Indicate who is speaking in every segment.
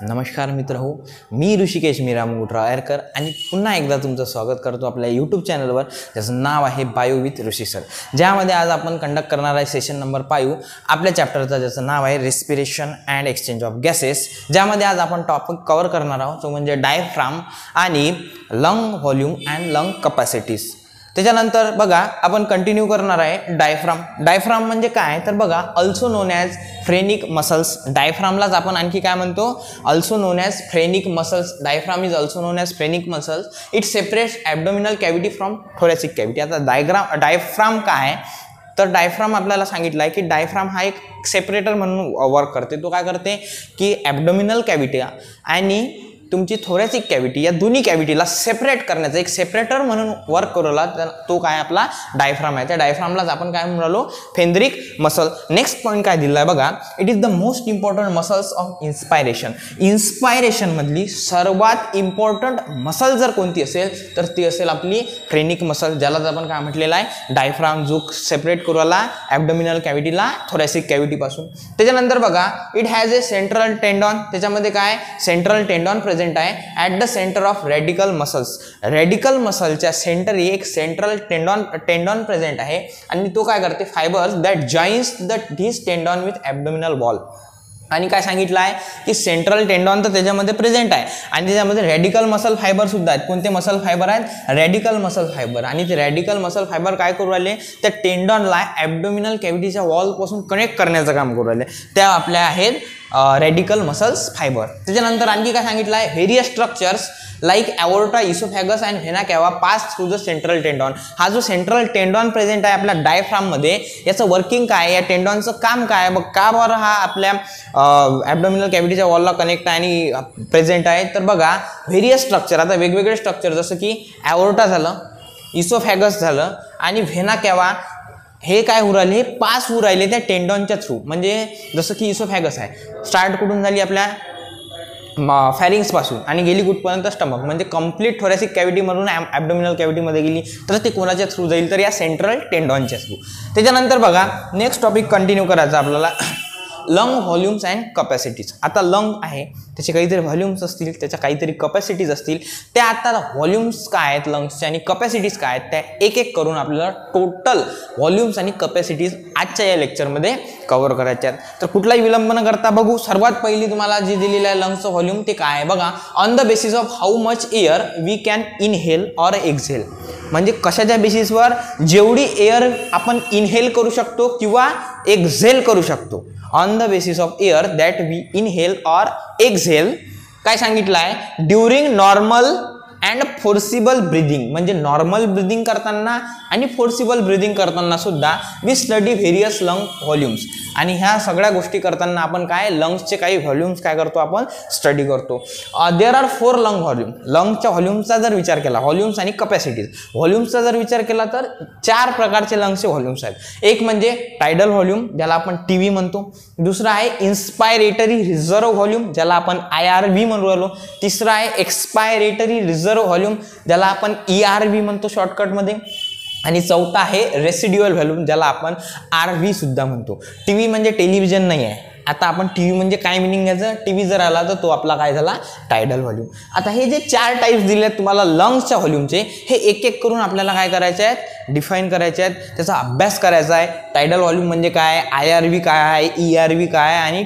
Speaker 1: नमस्कार मित्र हो, मी ऋषिकेश मीरा मुगुटरायकर आणि पुन्हा एकदा तुमचं स्वागत करतो आपल्या यूट्यूब चॅनलवर, ज्याचं नाव आहे बायो विथ ऋषी सर, ज्यामध्ये आज आपण कंडक्ट करणार आहे सेशन नंबर 5 आपल्या चॅप्टरचं, ज्याचं नाव आहे respiration and exchange of gases, ज्यामध्ये आज आपण टॉपिक कव्हर करणार आहोत तो म्हणजे डायफ्राम आणि lung volume and lung capacities. त्याच्यानंतर बघा आपण कंटिन्यू करणार आहे डायफ्राम म्हणजे काय तर बघा, also known as phrenic muscles. डायफ्रामलाच आपण आणखी काय म्हणतो, also known as phrenic muscles. Diaphragm is also known as phrenic muscles. It separates abdominal cavity from thoracic cavity. आता डायफ्राम काय तर डायफ्राम आपल्याला सांगितलं आहे की डायफ्राम हा एक सेपरेटर म्हणून वर्क करते. तो काय करते की ॲब्डोमिनल कॅव्हिटी आणि तुमची थोरॅसिक कॅव्हिटी या दोन्ही कॅव्हिटीला सेपरेट करण्याचा एक सेपरेटर म्हणून वर्क करवला, तो काय आपला डायफ्राम आहे. त्या डायफ्रामलाच आपण काय म्हणलो, फेंद्रिक मसल. नेक्स्ट पॉईंट काय दिला आहे बघा, it is the most important muscles of inspiration. Inspiration मधली सर्वात इम्पॉर्टंट मसल जर कोणती असेल तर ती असेल आपली फ्रेनिक मसल, ज्यालाच आपण काय म्हटलेलं आहे डायफ्राम, जो सेपरेट करवला ॲब्डोमिनल कॅव्हिटीला थोरॅसिक कॅव्हिटीपासून. त्याच्यानंतर बघा, it has a central tendon. त्याच्यामध्ये काय सेंट्रल टेंडॉन प्रेझेंट आहे at the centre of radical muscles. Radical मसलच्या सेंटरी एक सेंट्रल टेंडॉन प्रेझेंट आहे आणि तो काय करते, fibres that joins this tendon with abdominal wall. आणि काय सांगितलं आहे की सेंट्रल टेंडॉन तर त्याच्यामध्ये प्रेझेंट आहे आणि त्याच्यामध्ये रेडिकल मसल फायबर सुद्धा आहेत. कोणते मसल फायबर आहेत, रेडिकल मसल फायबर. आणि ते रेडिकल मसल फायबर काय करू राहिले, त्या टेंडॉनला ॲब्डोमिनल कॅव्हिटीच्या वॉलपासून कनेक्ट करण्याचं काम करू राहिले. त्या आपल्या आहेत रेडिकल मसल्स फायबर. त्याच्यानंतर आणखी काय सांगितलं आहे, various structures like aorta, oesophagus and vena cava pass through the central tendon. हा जो सेंट्रल टेंडॉन प्रेझेंट आहे आपल्या डायफ्राममध्ये, याचं वर्किंग काय, या टेंडॉनचं काम काय, मग का बरं हा आपल्या ॲब्डोमिनल कॅव्हिटीच्या वॉलला कनेक्ट आहे आणि प्रेझेंट आहे तर बघा, व्हेरियस स्ट्रक्चर. आता वेगवेगळे स्ट्रक्चर जसं की ॲओर्टा झालं, इसोफॅगस झालं आणि व्हेना कॅवा, हे काय होऊ राहिले, पास होऊ राहिले त्या टेंडॉनच्या थ्रू. म्हणजे जसं की इसोफॅगस आहे, स्टार्ट कुठून झाली आपल्या फॅरिंग्सपासून आणि गेली कुठपर्यंत स्टमक, म्हणजे कंप्लीट थोरॅसिक कॅव्हिटीमधून ॲब्डोमिनल कॅव्हिटीमध्ये गेली तर ते कोणाच्या थ्रू जाईल तर या सेंट्रल टेंडॉनच्या थ्रू. त्याच्यानंतर बघा नेक्स्ट टॉपिक कंटिन्यू करायचा आपल्याला, लंग व्हॉल्यूम्स अँड कपॅसिटीज. आता लंग आहे, त्याचे काहीतरी व्हॉल्यूम्स असतील, त्याच्या काहीतरी कपॅसिटीज असतील. त्या आता व्हॉल्यूम्स काय आहेत लंग्सचे आणि कपॅसिटीज काय आहेत, त्या एक एक करून आपल्याला टोटल व्हॉल्यूम्स आणि कपॅसिटीज आजच्या या लेक्चरमध्ये कव्हर करायच्या आहेत. तर कुठलाही विलंब न करता बघू. सर्वात पहिली तुम्हाला जी दिलेलं आहे लंग्सचं व्हॉल्यूम ते काय आहे बघा, on the basis of how much air we can inhale or exhale. म्हणजे कशाच्या बेसिसवर, जेवढी एअर आपण इनहेल करू शकतो किंवा एक्झेल करू शकतो. On the basis of air that we inhale or exhale. काय सांगितलं आहे, during normal and forcible breathing. म्हणजे नॉर्मल ब्रिदिंग करताना आणि फोर्सिबल ब्रिदिंग करताना सुद्धा we study various lung volumes. आणि ह्या सगळ्या गोष्टी करताना आपण काय लंग्सचे काही व्हॉल्यूम्स काय करतो, आपण स्टडी करतो. There are 4 lung volume. लंगच्या व्हॉल्यूम्सचा जर विचार केला, व्हॉल्यूम्स आणि कपॅसिटीज, व्हॉल्यूम्सचा जर विचार केला तर 4 प्रकारचे लंग्सचे व्हॉल्यूम्स आहेत. एक म्हणजे टायडल व्हॉल्यूम, ज्याला आपण टीव्ही म्हणतो. दुसरा आहे इन्स्पायरेटरी रिझर्व्ह व्हॉल्यूम, ज्याला आपण IRV म्हणून राहिलो. तिसरा आहे एक्सपायरेटरी रिझर्व्ह व्हॉल्यूम, ज्याला आपण ERV म्हणतो शॉर्टकटमध्ये. आणि चौथा आहे रेसिड्युअल व्हॉल्यूम, ज्याला आपण RV सुद्धा म्हणतो. टीव्ही म्हणजे टेलिव्हिजन नाही आहे. आता आपण टीव्ही म्हणजे काय मिनिंग याचं, टीव्ही जर आला तर तो आपला काय झाला, टायडल व्हॉल्यूम. आता हे जे 4 टाईप्स दिले आहेत तुम्हाला लंग्सच्या व्हॉल्यूमचे, हे एक एक करून आपल्याला काय करायचे आहेत, डिफाईन करायचे आहेत, त्याचा अभ्यास करायचा आहे. टायडल व्हॉल्यूम म्हणजे काय, IRV काय आहे, ERV काय आहे आणि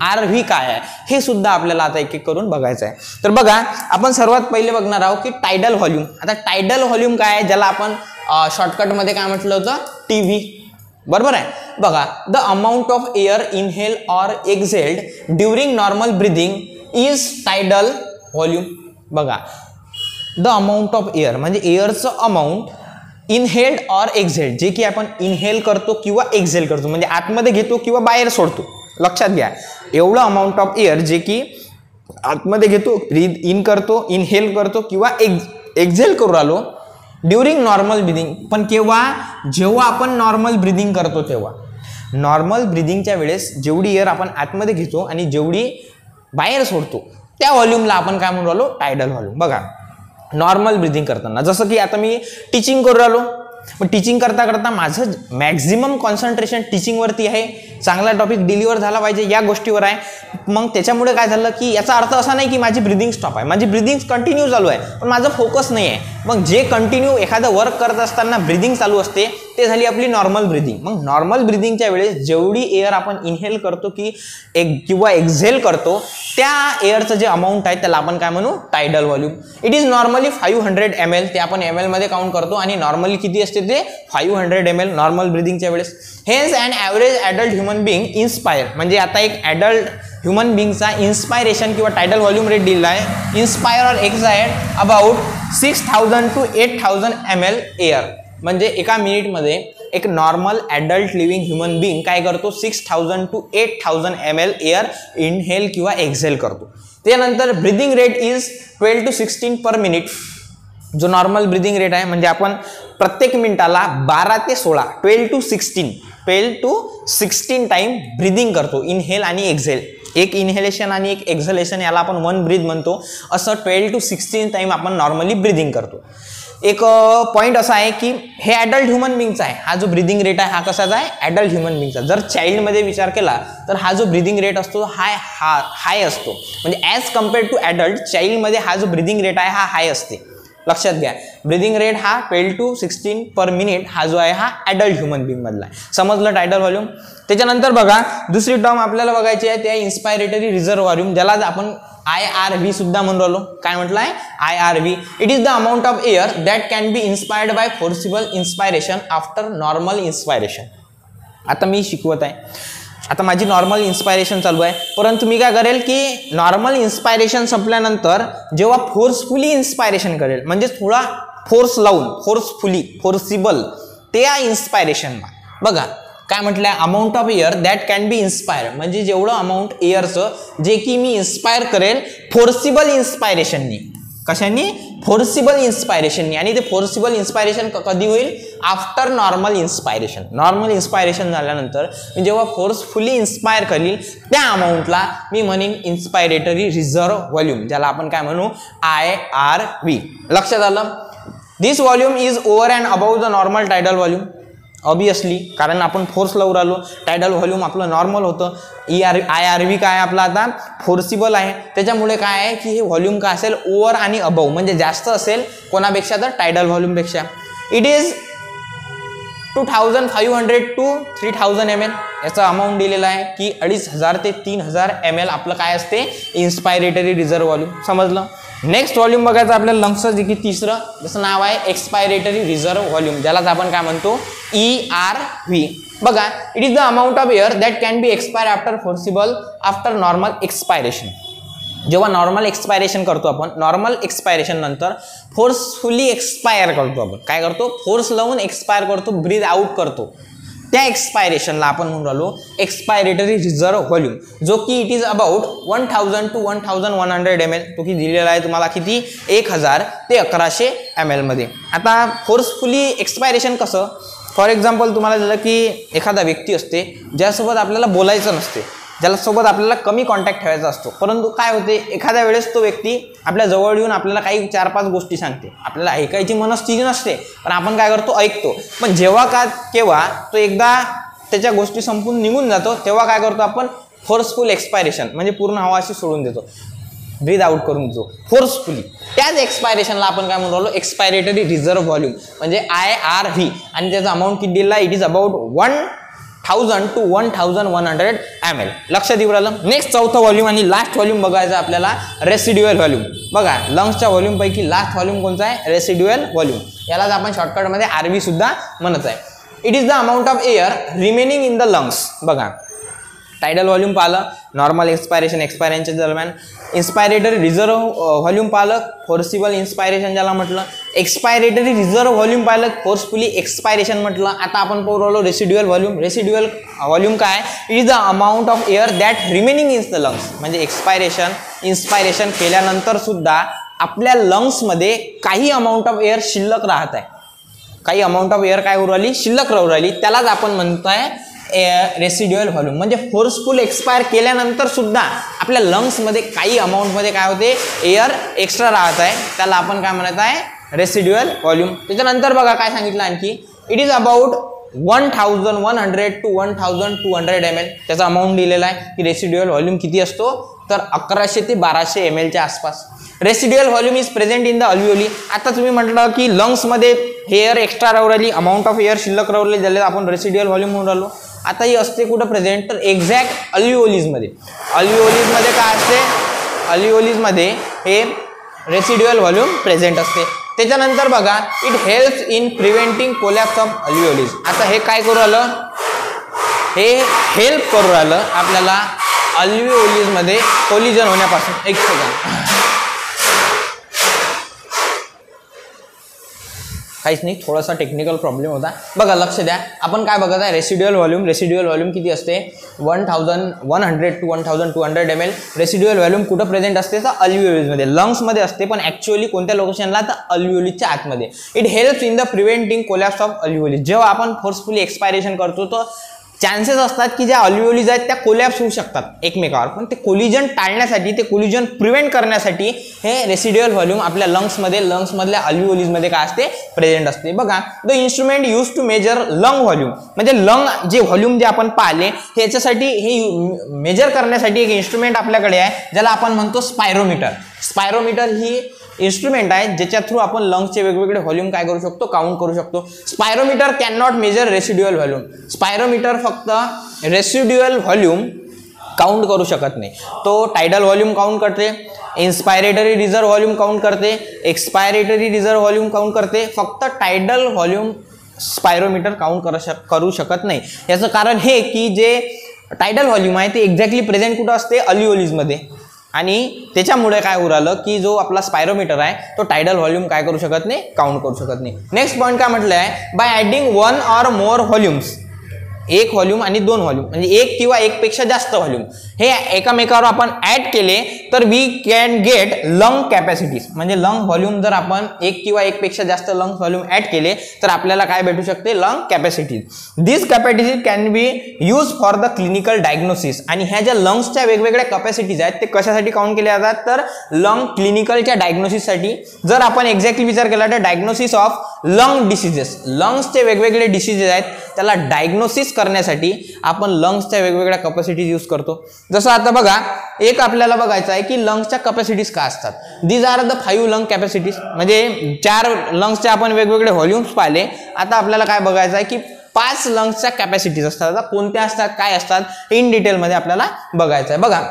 Speaker 1: RV काय आहे, हे सुद्धा आपल्याला आता एक एक करून बघायचं आहे. तर बघा आपण सर्वात पहिले बघणार आहोत की टायडल व्हॉल्यूम. आता टायडल व्हॉल्यूम काय आहे, ज्याला आपण शॉर्टकटमध्ये काय म्हटलं होतं, टीव्ही, बरोबर आहे. बघा, the amount of air inhale or exhaled during normal breathing is tidal volume. बघा, द अमाऊंट ऑफ एअर म्हणजे एअरचं अमाऊंट, इनहेल्ड ऑर एक्झेल्ड, जे की आपण इनहेल करतो किंवा एक्झेल करतो, म्हणजे आतमध्ये घेतो किंवा बाहेर सोडतो. लक्षात घ्या, एवढं अमाऊंट ऑफ एअर जे की आतमध्ये घेतो, ब्रीद इन करतो, इनहेल करतो किंवा एक्झेल करू राहिलो ड्युरिंग नॉर्मल ब्रिदिंग. पण केव्हा, जेव्हा आपण नॉर्मल ब्रिदिंग करतो तेव्हा. नॉर्मल ब्रिदिंगच्या वेळेस जेवढी एअर आपण आतमध्ये घेतो आणि जेवढी बाहेर सोडतो त्या व्हॉल्यूमला आपण काय म्हणून राहिलो, टायडल व्हॉल्यूम. बघा, नॉर्मल ब्रिदिंग करताना जसं की आता मी टीचिंग करू राहिलो, पण टीचिंग करता करता माझं मॅक्झिमम कॉन्सन्ट्रेशन टीचिंगवरती आहे, चांगला टॉपिक डिलिव्हर झाला पाहिजे या गोष्टीवर आहे. मग त्याच्यामुळे काय झालं की याचा अर्थ असा नाही की माझी ब्रिदिंग स्टॉप आहे, माझी ब्रिदिंग कंटिन्यू चालू आहे पण माझं फोकस नाही आहे. मग जे कंटिन्यू एखादं वर्क करत असताना ब्रिदिंग चालू असते ते झाली आपली नॉर्मल ब्रिदिंग. मग नॉर्मल ब्रिदिंगच्या वेळेस जेवढी एअर आपण इनहेल करतो किंवा एक्झेल करतो त्या एअरचं जे अमाऊंट आहे त्याला आपण काय म्हणू, tidal volume. It is normally 500 ml. ते आपण ml मध्ये काउंट करतो आणि नॉर्मली किती असते ते 500 ml नॉर्मल ब्रिदिंगच्या वेळेस. Hence and average adult human being inspire, म्हणजे आता एक ॲडल्ट ह्युमन बिंगचा इन्स्पायरेशन किंवा टायडल व्हॉल्यूम रेट दिला आहे इन्स्पायर और expire about 6000 to 8000 ml air. म्हणजे एका मिनिटमध्ये एक normal adult living human being काय करतो 6000 to 8000 ml एअर इनहेल किंवा एक्झेल करतो. त्यानंतर breathing rate is 12 to 16 per minute. जो नॉर्मल ब्रिदिंग रेट आहे म्हणजे आपण प्रत्येक मिनिटाला 12 ते 16 12 to 16 टाइम ब्रिदिंग करतो, इनहेल आणि एक्झेल. एक इनहेलेशन आणि एक एक्झलेशन याला आपण वन ब्रीथ म्हणतो. असं 12 to 16 टाइम आपण नॉर्मली ब्रिदिंग करतो. एक पॉईंट असा आहे की हे ॲडल्ट ह्युमन बिंगचा आहे. हा जो ब्रिदिंग रेट आहे हा कसाचा आहे, ॲडल्ट ह्युमन बिंगचा. जर चाइल्डमध्ये विचार केला तर हा जो ब्रिदिंग रेट असतो हाय असतो. म्हणजे ॲज कम्पेअर्ड टू ॲडल्ट चाइल्डमध्ये हा जो ब्रिदिंग रेट आहे हा हाय असते. लक्षात घ्या, ब्रिदिंग रेट हा 12 to 16 पर मिनिट हा जो आहे हा ॲडल्ट ह्युमन बिंग मधला आहे. समजलं टायडल व्हॉल्यूम. त्याच्यानंतर बघा दुसरी टर्म आपल्याला बघायची आहे, त्या इन्स्पायरेटरी रिझर्व्ह व्हॉल्यूम, ज्याला आपण IRV सुद्धा म्हणून राहिलो. काय म्हटलंय IRV. It is the amount of air that can be inspired bye forcible inspiration after normal inspiration. आता मी शिकवत आहे, आता माझी नॉर्मल इन्स्पायरेशन चालू आहे, परंतु मी काय करेल की नॉर्मल इन्स्पायरेशन संपल्यानंतर जेव्हा फोर्सफुली इन्स्पायरेशन करेल म्हणजे थोडा फोर्स लावून फोर्सिबल त्या इन्स्पायरेशनला बघा काय म्हटलंय, amount of air that can be inspire, म्हणजे जेवढं अमाऊंट एअरचं जे की मी इन्स्पायर करेल फोर्सिबल इन्स्पायरेशननी. कशाने, फोर्सिबल इन्स्पायरेशननी. आणि ते फोर्सिबल इन्स्पायरेशन कधी होईल, after normal inspiration. Normal inspiration झाल्यानंतर मी जेव्हा फोर्सफुली इन्स्पायर करील त्या अमाऊंटला मी म्हणेन इन्स्पायरेटरी रिझर्व्ह व्हॉल्यूम, ज्याला आपण काय म्हणू IRV. लक्षात आलं. This volume is over and about the normal tidal volume. Obviously कारण आपण फोर्स लावून राहिलो, टायडल व्हॉल्यूम आपलं नॉर्मल होतं. IRV काय आपला आता फोर्सिबल आहे, त्याच्यामुळे काय आहे की हे व्हॉल्यूम काय असेल ओव्हर आणि अबाव, म्हणजे जास्त असेल कोणापेक्षा तर टायडल व्हॉल्यूमपेक्षा. It is 2500 to 3000 ml. याचा अमाऊंट दिलेला आहे की 2500 ते 3000 ml आपलं काय असते इन्स्पायरेटरी रिझर्व्ह व्हॉल्यूम. समजलं. नेक्स्ट व्हॉल्यूम बघायचं आपल्याला लंग्सचं, जे की तिसरं जसं नाव आहे एक्सपायरेटरी रिझर्व्ह व्हॉल्यूम, ज्यालाच आपण काय म्हणतो ERV. बघा, it is the amount of air that can be expire after normal expiration. जेव्हा नॉर्मल एक्सपायरेशन करतो आपण, नॉर्मल एक्सपायरेशन नंतर फोर्सफुली एक्सपायर करतो आपण. काय करतो, फोर्स लावून एक्सपायर करतो, ब्रीथ आउट करतो. त्या एक्सपायरेशनला आपण म्हणून राहिलो एक्सपायरेटरी रिझर्व्ह व्हॉल्यूम, जो की it is about 1000 to 1100 ml. तो की दिलेला आहे तुम्हाला किती 1000 ते 1100 ml मध्ये. आता फोर्सफुली एक्सपायरेशन कसं, फॉर एक्झाम्पल तुम्हाला दिलं की एखादा व्यक्ती असते ज्यासोबत आपल्याला बोलायचं नसते, ज्यासोबत आपल्याला कमी कॉन्टॅक्ट ठेवायचा असतो, परंतु काय होते एखाद्या वेळेस तो व्यक्ती आपल्या जवळ येऊन आपल्याला काही 4-5 गोष्टी सांगते, आपल्याला ऐकायची मनस्थिती नसते पण आपण काय करतो, ऐकतो. पण जेव्हा केव्हा तो एकदा त्याच्या गोष्टी संपून निघून जातो तेव्हा काय करतो आपण फोर्सफुल एक्सपायरेशन, म्हणजे पूर्ण हवा अशी सोडून देतो, ब्रीथ आउट करून देतो फोर्सफुली. त्याच एक्सपायरेशनला आपण काय म्हणून राहिलो एक्सपायरेटरी रिझर्व्ह व्हॉल्यूम म्हणजे IRV. आणि त्याचा अमाऊंट किती दिला, it is about 1000 to 1100 ml. लक्षात येऊ राहिलं. नेक्स्ट चौथा व्हॉल्यूम आणि लास्ट व्हॉल्यूम बघायचा आपल्याला रेसिड्युअल व्हॉल्यूम. बघा लंग्सच्या व्हॉल्यूम पैकी लास्ट व्हॉल्यूम कोणता आहे, रेसिड्युअल व्हॉल्यूम. यालाच आपण शॉर्टकटमध्ये RV सुद्धा म्हणत आहे. It is the amount of air remaining in the lungs. बघा टायडल व्हॉल्यूम पाहिलं, नॉर्मल एक्सपायरेशनच्या दरम्यान. इन्स्पायरेटरी रिझर्व्ह व्हॉल्यूम पाहिलं, फोर्सिबल इन्स्पायरेशन ज्याला म्हटलं. एक्सपायरेटरी रिझर्व्ह व्हॉल्यूम पाहिलं, फोर्सफुली एक्सपायरेशन म्हटलं. आता आपण पाहू रेसिड्युअल व्हॉल्यूम. रेसिड्युअल व्हॉल्यूम काय, it is the amount of air that remaining in the lungs. म्हणजे इन्स्पायरेशन केल्यानंतर सुद्धा आपल्या लंग्समध्ये काही अमाऊंट ऑफ एअर शिल्लक राहत आहे, काही अमाऊंट ऑफ एअर काय होऊ राहिली, शिल्लक राहू राहिली. त्यालाच आपण म्हणतोय रेसिड्युअल व्हॉल्यूम. म्हणजे फोर्सफुल एक्सपायर केल्यानंतर सुद्धा आपल्या लंग्समध्ये काही अमाऊंटमध्ये काय होते, एअर एक्स्ट्रा राहत आहे, त्याला आपण काय म्हणत आहे रेसिड्युअल व्हॉल्यूम. त्याच्यानंतर बघा काय सांगितलं आणखी, it is about 1100 to 1200 ml त्याचा अमाऊंट दिलेला आहे की रेसिड्युअल व्हॉल्यूम किती असतो तर 1100 ते 1200 ml च्या आसपास. Residual volume is present in the alveoli. आता तुम्ही म्हटलं की लंग्स मध्ये एअर एक्स्ट्रा राहिली, अमाऊंट ऑफ एअर शिल्लक राहिली, ज्याला आपण रेसिड्युअल व्हॉल्यूम म्हणून राहिलो. आता ही असते कुठं प्रेझेंट तर एक्झॅक्ट अल्व्हिओलीज मध्ये. अल्व्हिओलीज मध्ये काय असते, अल्व्हिओलीज मध्ये हे रेसिड्युअल व्हॉल्यूम प्रेझेंट असते. त्याच्यानंतर बघा it helps in preventing collapse of alveolis. आता हे काय करू राहिलं, हे हेल्प करू राहिलं आपल्याला अल्व्हिओलीज मध्ये कोलिजन होण्यापासून. एक सेकंड, काहीच नाही, थोडासा टेक्निकल प्रॉब्लेम होता. बघा लक्ष द्या, आपण काय बघत आहे रेसिड्युअल व्हॉल्यूम. रेसिड्युअल व्हॉल्यूम किती असते 1100 to 1200 ml. रेसिड्युअल व्हॉल्यूम कुठं प्रेझेंट असते तर अल्व्हिओलीजमध्ये, लंग्समध्ये असते, पण ऍक्च्युअली कोणत्या लोकेशनला तर अल्व्हिओलीजच्या आतमध्ये. It helps in the preventing collapse of alveolis. जेव्हा आपण फोर्सफुली एक्सपायरेशन करतो तो चान्सेस असतात की ज्या अल्व्हिओलीज आहेत त्या कोलॅप्स होऊ शकतात एकमेकावर, पण ते कोलिजन टाळण्यासाठी, ते कोलिजन प्रिव्हेंट करण्यासाठी हे रेसिड्युअल व्हॉल्यूम आपल्या लंग्समधल्या अल्व्हिओलीजमध्ये काय असते प्रेझेंट असते. बघा the instrument use to measure lung volume, म्हणजे लंग जे व्हॉल्यूम जे आपण पाहिले ह्याच्यासाठी हे मेजर करण्यासाठी एक इन्स्ट्रुमेंट आपल्याकडे आहे ज्याला आपण म्हणतो स्पायरोमीटर. स्पायरोमीटर ही इन्स्ट्रुमेंट आहे ज्याच्या थ्रू आपण लंग्सचे वेगवेगळे व्हॉल्यूम काय करू शकतो, काउंट करू शकतो. Spirometer can not measure residual volume. Spirometer फक्त रेसिड्युअल व्हॉल्यूम काउंट करू शकत नाही. तो टायडल व्हॉल्यूम काउंट करते, इन्स्पायरेटरी रिझर्व व्हॉल्यूम काउंट करते, एक्सपायरेटरी रिझर्व व्हॉल्यूम काउंट करते. फक्त टायडल व्हॉल्यूम स्पायरोमीटर काउंट करू शकत नाही. याचं कारण हे की जे टायडल व्हॉल्यूम आहे ते एक्झॅक्टली प्रेझेंट कुठं असते अल्व्हिओलीजमध्ये, आणि त्याच्यामुळे काय उरालं की जो आपला स्पायरोमीटर आहे तो टायडल व्हॉल्यूम काय करू शकत नाही, काउंट करू शकत नाही. नेक्स्ट पॉईंट काय म्हटलं आहे, bye adding one or more volumes, एक व्हॉल्यूम आणि दोन व्हॉल्यूम म्हणजे एक किंवा एकपेक्षा जास्त व्हॉल्यूम हे एकामेकावर आपण ऍड केले तर we can get lung capacities. म्हणजे लंग व्हॉल्यूम जर आपण एक किंवा एकपेक्षा जास्त लंग व्हॉल्यूम ऍड केले तर आपल्याला काय भेटू शकते, lung capacities. This capacity can be use for the clinical diagnosis. आणि ह्या ज्या लंग्सच्या वेगवेगळ्या कॅपॅसिटीज आहेत ते कशासाठी काउंट केले जातात तर लंग क्लिनिकलच्या डायग्नोसिससाठी. जर आपण एक्झॅक्टली विचार केला तर डायग्नोसिस ऑफ लंग डिसीजेस, लंग्सचे वेगवेगळे डिसीजेस आहेत त्याला डायग्नोसिस करण्यासाठी आपण लंग्सच्या वेगवेगळ्या कॅपॅसिटीज यूज करतो. जसं आता बघा एक आपल्याला बघायचं आहे की लंग्सच्या कॅपॅसिटीज काय असतात. These are the 5 lung capacities, म्हणजे 4 लंग्सचे आपण वेगवेगळे व्हॉल्यूम्स पाहिले. आता आपल्याला काय बघायचं आहे की 5 लंग्सच्या कॅपॅसिटीज असतात. आता कोणत्या असतात, काय असतात इन डिटेलमध्ये आपल्याला बघायचं आहे. बघा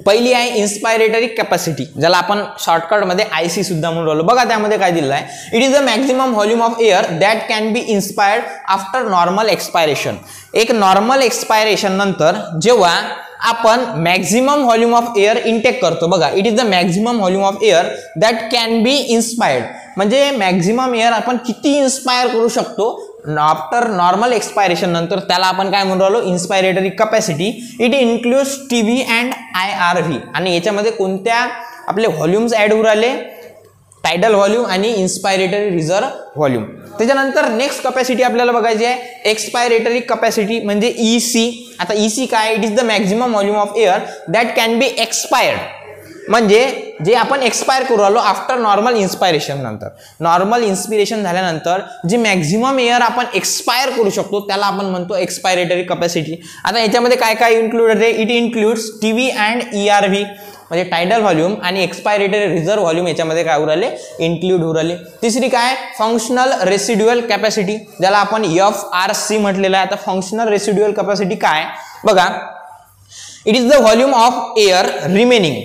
Speaker 1: पहिली आहे इन्स्पायरेटरी कॅपॅसिटी, ज्याला आपण शॉर्टकटमध्ये IC सुद्धा म्हणून राहिलो. बघा त्यामध्ये काय दिलेलं आहे, it is the maximum volume of air that can be inspired after normal expiration. एक नॉर्मल एक्सपायरेशन नंतर जेव्हा आपण maximum volume of air intake करतो, बघा it is the maximum volume of air that can be inspired, म्हणजे maximum air आपण किती inspire करू शकतो आफ्टर नॉर्मल एक्सपायरेशन नंतर, त्याला आपण काय म्हणून राहिलो inspiratory capacity. It includes TV and IRV. आणि याच्यामध्ये कोणत्या आपले व्हॉल्यूम्स ऍड होऊ राहिले, टायडल व्हॉल्यूम आणि इन्स्पायरेटरी रिझर्व व्हॉल्यूम. त्याच्यानंतर नेक्स्ट कॅपॅसिटी आपल्याला बघायची आहे एक्सपायरेटरी कॅपॅसिटी म्हणजे EC. आता EC काय, it is the maximum volume of air that can be expired, म्हणजे जे आपण एक्सपायर करू आलो आफ्टर नॉर्मल इन्स्पायरेशन नंतर. नॉर्मल इन्स्पिरेशन झाल्यानंतर जे मॅक्झिमम एअर आपण एक्सपायर करू शकतो त्याला आपण म्हणतो एक्सपायरेटरी कॅपॅसिटी. आता याच्यामध्ये काय काय इन्क्लूड होते, it includes TV and ERV म्हणजे टायडल व्हॉल्यूम आणि एक्सपायरेटरी रिझर्व व्हॉल्यूम याच्यामध्ये काय होऊ राहिले, इन्क्लूड होऊ राहिले. तिसरी काय फंक्शनल रेसिड्युअल कॅपॅसिटी, ज्याला आपण FRC म्हटलेलं आहे. आता फंक्शनल रेसिड्युअल कॅपॅसिटी काय बघा, it is the volume of air remaining,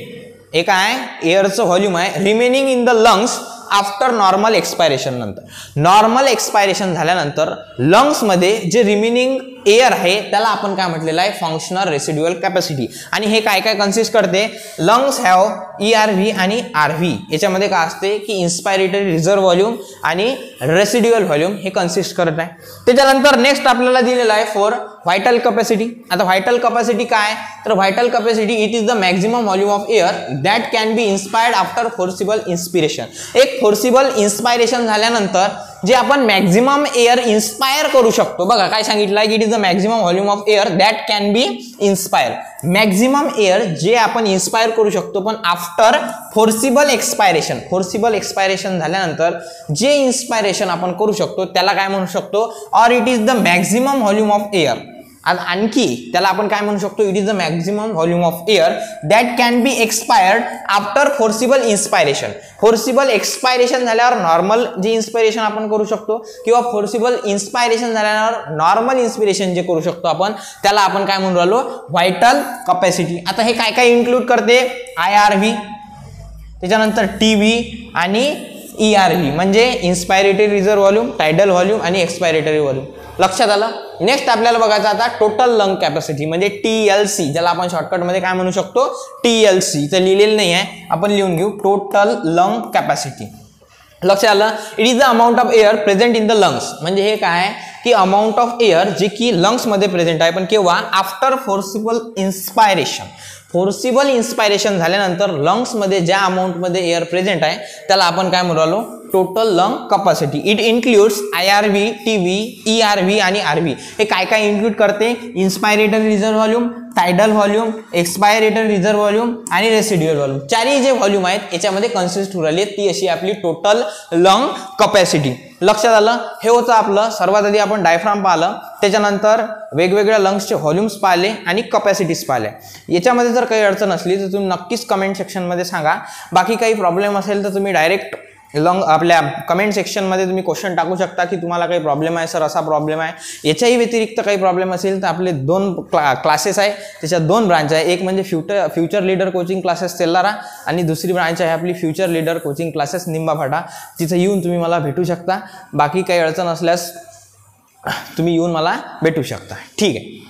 Speaker 1: एक आहे एअरचं व्हॉल्यूम आहे remaining in the lungs after normal expiration नंतर. नॉर्मल एक्सपायरेशन झाल्यानंतर लंग्समध्ये जे रिमेनिंग एअर आहे त्याला आपण काय म्हटलेलं आहे फंक्शनल रेसिड्युअल कॅपॅसिटी. आणि हे काय काय कन्सिस्ट करते, लंग्स हॅव ERV आणि RV. याच्यामध्ये काय असते की इन्स्पायरेटरी रिझर्व व्हॉल्यूम आणि रेसिड्युअल व्हॉल्यूम हे कन्सिस्ट करत आहे. त्याच्यानंतर नेक्स्ट आपल्याला दिलेलं आहे फॉर व्हायटल कॅपॅसिटी. आता व्हायटल कॅपॅसिटी काय तर vital capacity it is the maximum volume of air that can be inspired after forcible inspiration. एक फोर्सिबल इन्स्पायरेशन झाल्यानंतर जे आपण मॅक्झिमम एअर इन्स्पायर करू शकतो. बघा काय सांगितलं आहे की it is the maximum volume of air that can be inspire. Maximum air जे आपण इन्स्पायर करू शकतो पण after forcible expiration. Forcible expiration झाल्यानंतर जे इन्स्पायरेशन आपण करू शकतो त्याला काय म्हणू शकतो, or it is the maximum volume of air. आणखी त्याला आपण काय म्हणू शकतो, it is the maximum volume of air that can be expired after forcible inspiration. Forcible expiration झाल्यावर नॉर्मल जे इन्स्पिरेशन आपण करू शकतो किंवा फोर्सिबल इन्स्पायरेशन झाल्यावर नॉर्मल इन्स्पिरेशन जे करू शकतो आपण त्याला आपण काय म्हणून राहिलो, व्हायटल कपॅसिटी. आता हे काय काय इन्क्लूड करते, IRV, त्याच्यानंतर TV आणि ERV म्हणजे इन्स्पायरेटरी रिझर्व व्हॉल्यूम, टायडल व्हॉल्यूम आणि एक्सपायरेटरी व्हॉल्यूम. लक्षात आलं. नेक्स्ट आपल्याला बघायचं आता टोटल लंग कॅपॅसिटी म्हणजे TLC, ज्याला आपण शॉर्टकट मध्ये काय म्हणू शकतो, TLC. तर लिहिलेलं नाही आहे, आपण लिहून घेऊ, टोटल लंग कॅपॅसिटी. लक्षात आलं. It is the amount of air present in the lungs. म्हणजे हे काय आहे की अमाऊंट ऑफ एअर जे की लंग्स मध्ये प्रेझेंट आहे पण केव्हा, after forcible inspiration. Forcible inspiration झाल्यानंतर लंग्स मध्ये ज्या अमाऊंट मध्ये एअर प्रेझेंट आहे त्याला आपण काय म्हणू राहिलो, total lung capacity. It includes IRV, TV, ERV आणि RV. हे काय काय इन्क्लूड करते, inspiratory reserve volume, tidal volume, expiratory reserve volume आणि रेसिड्युअल व्हॉल्यूम. चारही जे व्हॉल्यूम आहेत याच्यामध्ये कन्सिस्ट होऊ राहिली, ती अशी आपली टोटल लंग कपॅसिटी. लक्षात आलं. हे होतं आपलं. सर्वात आधी आपण डायफ्राम पाहिलं, त्याच्यानंतर वेगवेगळ्या लंग्सचे व्हॉल्यूम्स पाहिले आणि कपॅसिटीज पाहिल्या. याच्यामध्ये जर काही अडचण असली तर तुम्ही नक्कीच कमेंट सेक्शनमध्ये सांगा. बाकी काही प्रॉब्लेम असेल तर तुम्ही डायरेक्ट आपल्या कमेंट सेक्शनमध्ये तुम्ही क्वेश्चन टाकू शकता की तुम्हाला काही प्रॉब्लेम आहे सर, असा प्रॉब्लेम आहे. याच्याही व्यतिरिक्त काही प्रॉब्लेम असेल तर आपले 2 क्लासेस आहे, त्याच्यात 2 ब्रांच आहे. एक म्हणजे future leader coaching classes Telhara आणि दुसरी ब्रांच आहे आपली फ्युचर लीडर कोचिंग क्लासेस निंबाफाटा. तिथं येऊन तुम्ही मला भेटू शकता. बाकी काही अडचण असल्यास तुम्ही येऊन मला भेटू शकता. ठीक आहे.